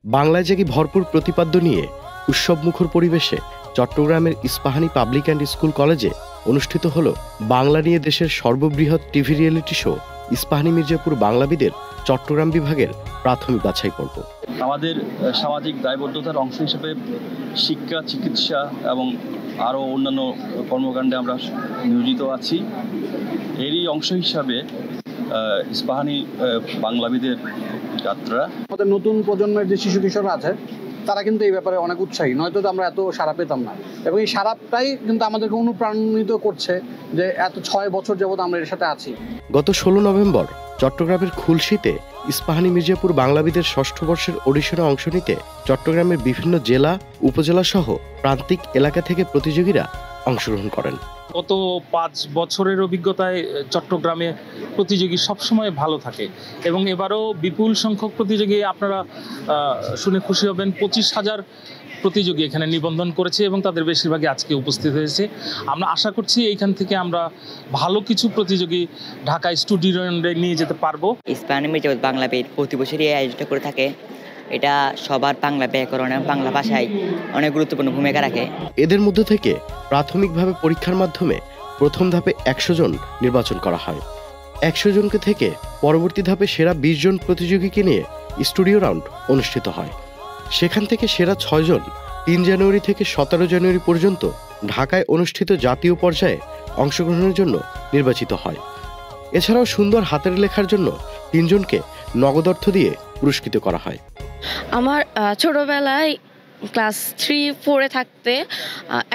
বাংলায় জেগে ভরপুর প্রতিপাদ্য নিয়ে উৎসবমুখর পরিবেশে চট্টগ্রামের ইস্পাহানী পাবলিক অ্যান্ড স্কুল কলেজে অনুষ্ঠিত হল বাংলা নিয়ে দেশের সর্ববৃহৎ TV reality show Ispahani Mirzapur বাংলাবিদের চট্টগ্রাম বিভাগের প্রাথমিক বাছাই পর্ব। আমাদের সামাজিক দায়বদ্ধতার অংশ হিসেবে শিক্ষা, চিকিৎসা এবং আরও অন্যান্য কর্মকাণ্ডে আমরা নিয়োজিত আছি। এরই অংশ হিসাবে ইস্পাহানী বাংলাবিদের যাত্রা। আমাদের নতুন প্রজন্মের যে শিশু কিশোররা আছে তারা কিন্তু এই ব্যাপারে অনেক উৎসাহী, নয়তো আমরা এত সাড়া পেতাম না। এবং এই সাড়াটাই কিন্তু আমাদেরকে অনুপ্রাণিত করছে যে এত 6 বছর যাবত আমরা এর সাথে আছি। গত 16 নভেম্বর চট্টগ্রামের খুলশীতে ইস্পাহানী মির্জাপুর বাংলাবিদের 6ষ্ঠ বর্ষের অডিশনে অংশ নিতে চট্টগ্রামের বিভিন্ন জেলা, উপজেলা সহ প্রান্তিক এলাকা থেকে প্রতিযোগীরা অংশগ্রহণ করেন। গত 5 বছরের অভিজ্ঞতায় চট্টগ্রামে প্রতিযোগী সবসময় ভালো থাকে এবং এবারও বিপুল সংখ্যক প্রতিযোগী, আপনারা শুনে খুশি হবেন, 25,000 প্রতিযোগী এখানে নিবন্ধন করেছে এবং তাদের বেশিরভাগই আজকে উপস্থিত হয়েছে। আমরা আশা করছি এইখান থেকে আমরা ভালো কিছু প্রতিযোগী ঢাকা স্টুডিওতে নিয়ে যেতে পারবো। ইস্পাহানী মির্জাপুর বাংলাবিদ প্রতি বছরই আয়োজিত করে থাকে। এটা সবার বাংলা ব্যাকরণ এবং বাংলা ভাষায় অনেক গুরুত্বপূর্ণ ভূমিকা রাখে। এদের মধ্যে থেকে প্রাথমিকভাবে পরীক্ষার মাধ্যমে প্রথম ধাপে 100 জন নির্বাচন করা হয়। 100 জনকে থেকে পরবর্তী ধাপে সেরা 20 জন প্রতিযোগীকে নিয়ে স্টুডিও রাউন্ড অনুষ্ঠিত হয়। সেখান থেকে সেরা 6 জন 3 জানুয়ারি থেকে 17 জানুয়ারি পর্যন্ত ঢাকায় অনুষ্ঠিত জাতীয় পর্যায়ে অংশগ্রহণের জন্য নির্বাচিত হয়। এছাড়াও সুন্দর হাতের লেখার জন্য 3 জনকে নগদ অর্থ দিয়ে পুরস্কৃত করা হয়। আমার ছোটবেলায় ক্লাস 3-4-এ থাকতে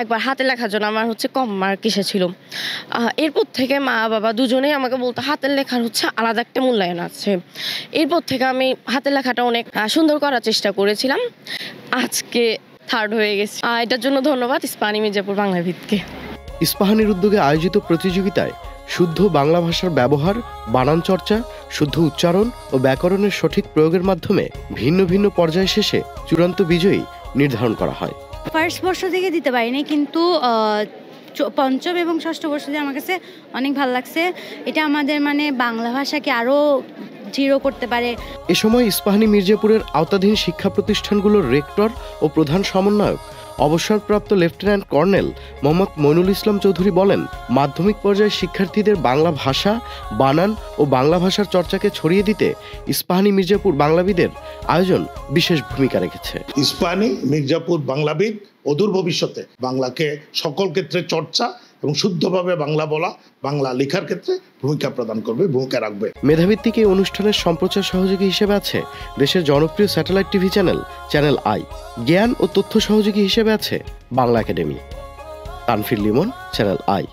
একবার হাতে লেখার জন্য আমার কম মার্ক এসেছিল। এরপর থেকে মা বাবা দুজনেই আমাকে বলতো হাতের লেখার আলাদা একটা মূল্যায়ন আছে। এরপর থেকে আমি হাতের লেখাটা অনেক সুন্দর করার চেষ্টা করেছিলাম। আজকে 3rd হয়ে গেছি। এটার জন্য ধন্যবাদ ইস্পাহানী মির্জাপুর বাংলাবিদকে। ইস্পাহানীর উদ্যোগে আয়োজিত প্রতিযোগিতায় শুদ্ধ বাংলা ভাষার ব্যবহার, বানান চর্চা, শুদ্ধ উচ্চারণ ও ব্যাকরণের সঠিক প্রয়োগের মাধ্যমে ভিন্ন ভিন্ন পর্যায় শেষে চূড়ান্ত বিজয়ী নির্ধারণ করা হয়। ফার্স্ট বর্ষ থেকে দিতে পারিনি, কিন্তু পঞ্চম এবং ষষ্ঠ বর্ষ দিয়ে আমার কাছে অনেক ভালো লাগছে। এটা আমাদের বাংলা ভাষাকে আরও দৃঢ় করতে পারে। এ সময় ইস্পাহানী মির্জাপুরের আওতাধীন শিক্ষা প্রতিষ্ঠানগুলোর রেক্টর ও প্রধান সমন্বয়ক অবসরপ্রাপ্ত লেফটেন্যান্ট কর্নেল মোহাম্মদ মইনুল ইসলাম চৌধুরী বলেন, মাধ্যমিক পর্যায়ে শিক্ষার্থীদের বাংলা ভাষা, বানান ও বাংলা ভাষার চর্চাকে ছড়িয়ে দিতে ইস্পাহানী মির্জাপুর বাংলাবিদের আয়োজন বিশেষ ভূমিকা রেখেছে। ইস্পাহানী মির্জাপুর বাংলাবিদ অদূর ভবিষ্যতে বাংলাকে সকল ক্ষেত্রে চর্চা এবং শুদ্ধভাবে বাংলা বলা, বাংলা লেখার ক্ষেত্রে ভূমিকা প্রদান করবে, ভূমিকা রাখবে। মেধাভিত্তিক এই অনুষ্ঠানের সম্প্রচার সহযোগী হিসেবে আছে দেশের জনপ্রিয় স্যাটেলাইট টিভি চ্যানেল আই। জ্ঞান ও তথ্য সহযোগী হিসেবে আছে Bangla academy. Tanfir Limon, channel I.